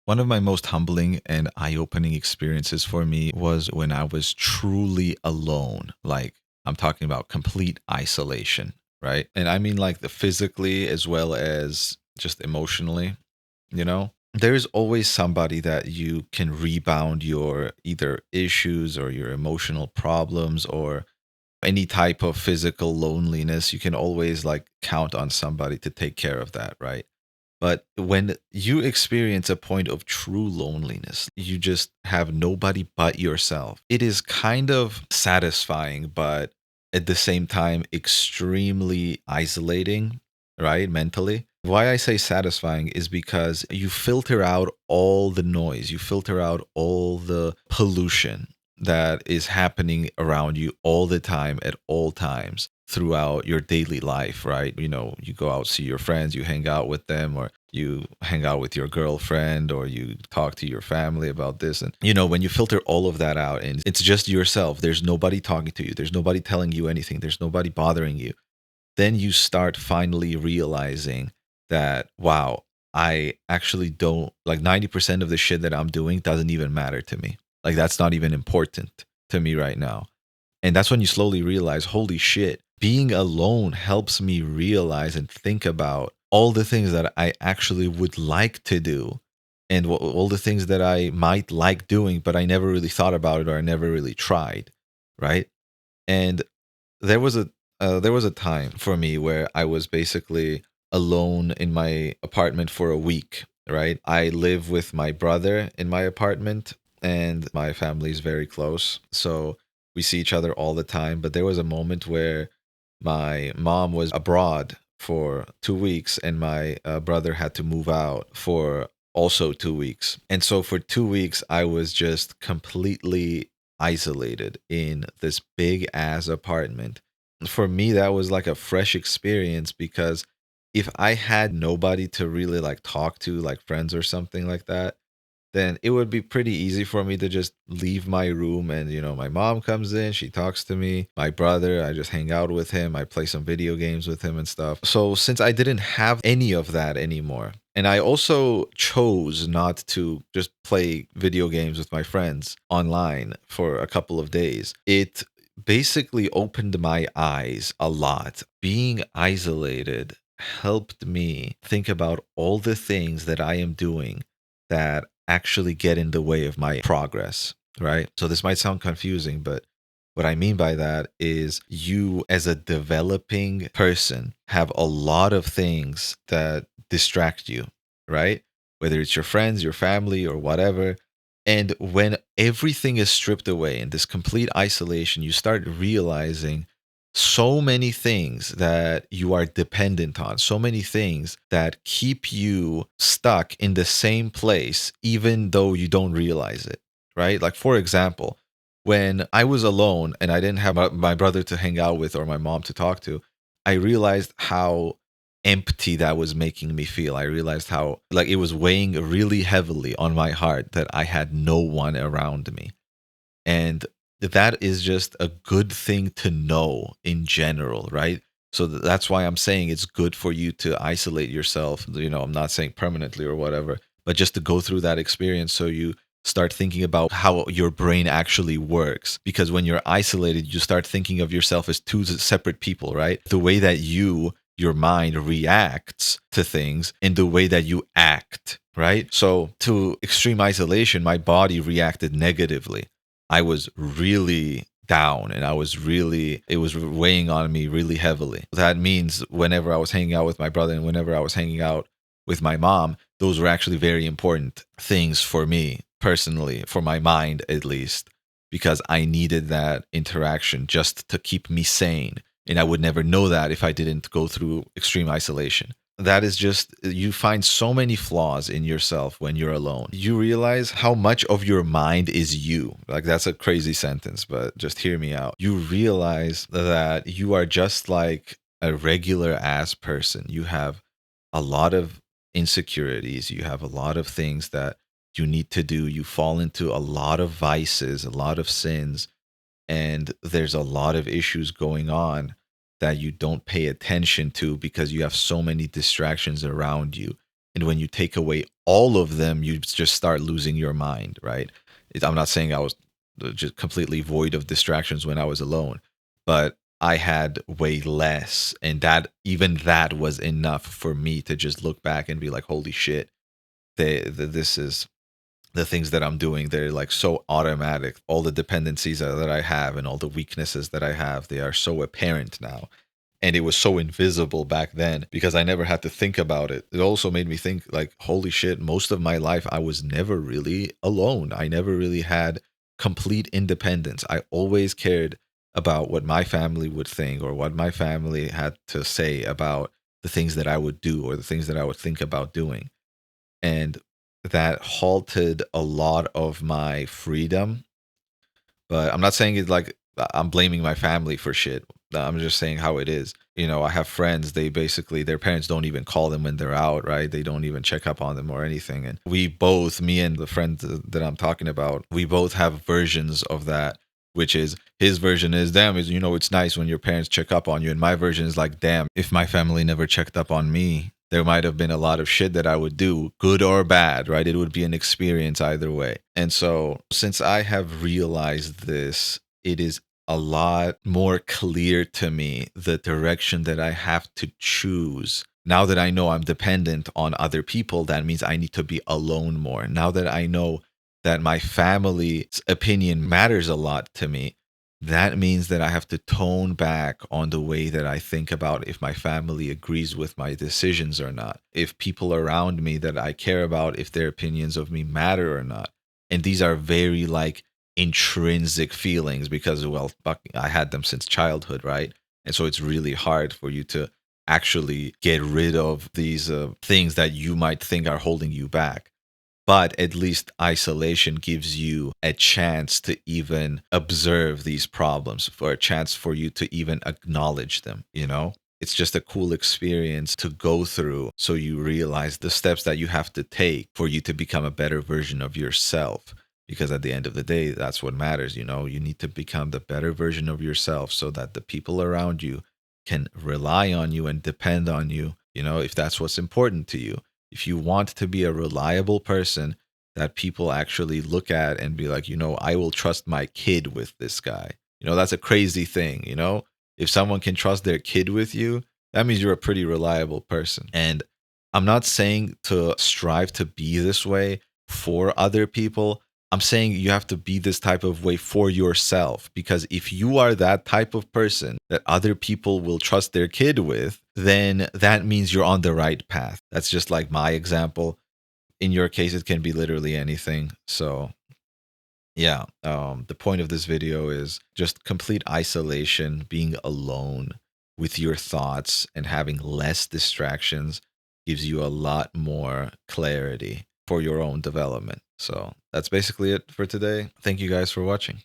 One of my most humbling and eye opening experiences for me was when I was truly alone. Like, I'm talking about complete isolation, right? And I mean, like, the physically as well as just emotionally, you know? There's always somebody that you can rebound your either issues or your emotional problems or any type of physical loneliness. You can always like count on somebody to take care of that, right? But when you experience a point of true loneliness, you just have nobody but yourself. It is kind of satisfying, but at the same time, extremely isolating, right? Mentally. Why I say satisfying is because you filter out all the noise, you filter out all the pollution that is happening around you all the time at all times throughout your daily life, right? You know, you go out, see your friends, you hang out with them, or you hang out with your girlfriend, or you talk to your family about this. And, you know, when you filter all of that out and it's just yourself, there's nobody talking to you, there's nobody telling you anything, there's nobody bothering you, then you start finally realizing that, wow, I actually don't like 90% of the shit that I'm doing doesn't even matter to me. Like, that's not even important to me right now. And that's when you slowly realize, holy shit, being alone helps me realize and think about all the things that I actually would like to do and all the things that I might like doing, but I never really thought about it or I never really tried. Right. And there was a time for me where I was basically alone in my apartment for a week, right? I live with my brother in my apartment and my family is very close. So we see each other all the time, but there was a moment where my mom was abroad for 2 weeks and my brother had to move out for also 2 weeks. And so for 2 weeks I was just completely isolated in this big ass apartment. For me, that was like a fresh experience because if I had nobody to really like talk to, like friends or something like that, then it would be pretty easy for me to just leave my room and, you know, my mom comes in, she talks to me, my brother, I just hang out with him, I play some video games with him and stuff. So since I didn't have any of that anymore, and I also chose not to just play video games with my friends online for a couple of days, it basically opened my eyes a lot. Being isolated helped me think about all the things that I am doing that actually get in the way of my progress, right? So this might sound confusing, but what I mean by that is you, as a developing person, have a lot of things that distract you, right? Whether it's your friends, your family, or whatever. And when everything is stripped away in this complete isolation, you start realizing so many things that you are dependent on, so many things that keep you stuck in the same place, even though you don't realize it, right? Like, for example, when I was alone and I didn't have my brother to hang out with or my mom to talk to, I realized how empty that was making me feel. I realized how, like, it was weighing really heavily on my heart that I had no one around me. And that is just a good thing to know in general, right? So that's why I'm saying it's good for you to isolate yourself. You know, I'm not saying permanently or whatever, but just to go through that experience so you start thinking about how your brain actually works. Because when you're isolated, you start thinking of yourself as two separate people, right? The way that your mind reacts to things and the way that you act, right? So to extreme isolation, my body reacted negatively. I was really down and it was weighing on me really heavily. That means whenever I was hanging out with my brother and whenever I was hanging out with my mom, those were actually very important things for me personally, for my mind at least, because I needed that interaction just to keep me sane. And I would never know that if I didn't go through extreme isolation. That is just, you find so many flaws in yourself when you're alone. You realize how much of your mind is you. Like, that's a crazy sentence, but just hear me out. You realize that you are just like a regular ass person. You have a lot of insecurities, you have a lot of things that you need to do. You fall into a lot of vices, a lot of sins, and there's a lot of issues going on that you don't pay attention to because you have so many distractions around you. And when you take away all of them, you just start losing your mind, right? I'm not saying I was just completely void of distractions when I was alone, but I had way less. And that, even that was enough for me to just look back and be like, holy shit, this is the things that I'm doing. They're like so automatic. All the dependencies that I have and all the weaknesses that I have, they are so apparent now. And it was so invisible back then because I never had to think about it. It also made me think like, holy shit, most of my life I was never really alone. I never really had complete independence. I always cared about what my family would think or what my family had to say about the things that I would do or the things that I would think about doing. And that halted a lot of my freedom. But I'm not saying it like I'm blaming my family for shit. I'm just saying how it is. You know, I have friends, they basically, their parents don't even call them when they're out, right? They don't even check up on them or anything. And we both, me and the friend that I'm talking about, we both have versions of that, which is his version is, damn, is, you know, it's nice when your parents check up on you. And my version is like, damn, if my family never checked up on me, there might have been a lot of shit that I would do, good or bad, right? It would be an experience either way. And so, since I have realized this, it is a lot more clear to me the direction that I have to choose. Now that I know I'm dependent on other people, that means I need to be alone more. Now that I know that my family's opinion matters a lot to me, that means that I have to tone back on the way that I think about if my family agrees with my decisions or not, if people around me that I care about, if their opinions of me matter or not. And these are very like intrinsic feelings because, well, I had them since childhood, right? And so it's really hard for you to actually get rid of these things that you might think are holding you back. But at least isolation gives you a chance to even observe these problems, for a chance for you to even acknowledge them, you know? It's just a cool experience to go through so you realize the steps that you have to take for you to become a better version of yourself. Because at the end of the day, that's what matters, you know? You need to become the better version of yourself so that the people around you can rely on you and depend on you, you know, if that's what's important to you. If you want to be a reliable person that people actually look at and be like, you know, I will trust my kid with this guy. You know, that's a crazy thing, you know? If someone can trust their kid with you, that means you're a pretty reliable person. And I'm not saying to strive to be this way for other people. I'm saying you have to be this type of way for yourself, because if you are that type of person that other people will trust their kid with, then that means you're on the right path. That's just like my example. In your case, it can be literally anything. So, yeah, the point of this video is just complete isolation, being alone with your thoughts and having less distractions gives you a lot more clarity for your own development. So that's basically it for today. Thank you guys for watching.